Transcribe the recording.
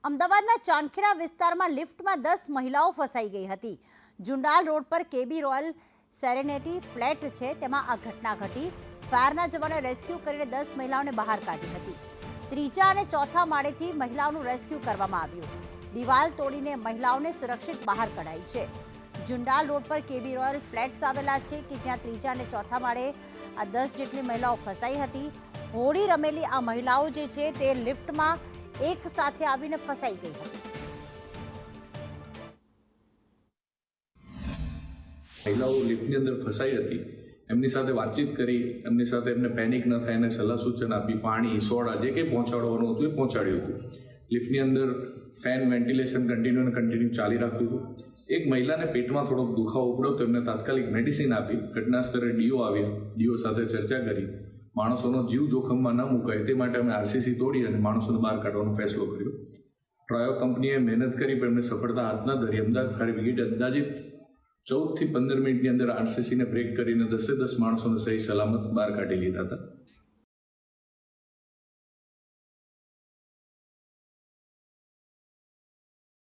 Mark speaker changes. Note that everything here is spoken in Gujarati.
Speaker 1: અમદાવાદના ચાંદખેડા વિસ્તારમાં લિફ્ટમાં 10 મહિલાઓ ફસાઈ ગઈ હતી। જુંડાલ રોડ પર કેબી રોયલ સેરેનિટી ફ્લેટ છે, તેમાં આ ઘટના ઘટી। ફાયરના જવાનોએ રેસ્ક્યુ કરીને 10 મહિલાઓને બહાર કાઢી હતી। ત્રીજા અને ચોથા માળેથી મહિલાઓનું રેસ્ક્યુ કરવામાં આવ્યું। દિવાલ તોડીને મહિલાઓને સુરક્ષિત બહાર કઢાઈ છે। જુંડાલ રોડ પર કેબી રોયલ ફ્લેટ્સ આવેલા છે કે જ્યાં ત્રીજા અને ચોથા માળે આ 10 જેટલી મહિલાઓ ફસાઈ હતી। હોળી રમેલી આ મહિલાઓ જે છે તે લિફ્ટમાં એક સાથે આવીને ફસાઈ ગઈ હતી।
Speaker 2: મહિલાઓ લિફ્ટની અંદર ફસાઈ હતી, એમની સાથે વાતચીત કરી, એમની સાથે એમને પેનિક ન થાય એને સલાહ સૂચન આપી, પાણી સોડા જે કંઈ પહોંચાડવાનું હતું એ પહોંચાડ્યું હતું। લિફ્ટની અંદર ફેન વેન્ટિલેશન કન્ટિન્યુ ચાલી રાખ્યું હતું। એક મહિલાને પેટમાં થોડોક દુખાવો ઉપડ્યો તો એમને તાત્કાલિક મેડિસિન આપી, ઘટના સ્થળે ડીઓ આવ્યા, ડીઓ સાથે ચર્ચા કરી, માણસોનો જીવ જોખમમાં ન મુકાય તે માટે અમે આરસીસી તોડી અને માણસોને બહાર કાઢવાનો ફેસલો કર્યો। ટ્રાયો કંપનીએ મહેનત કરી પણ એમને સફળતા હાથ ન ધરી। અમદાવાદ ફાયર બ્રિગેડ અંદાજિત 14 થી 15 મિનિટની અંદર આરસીસીને બ્રેક કરીને 10 માણસોને સહી સલામત બહાર કાઢી લીધા હતા।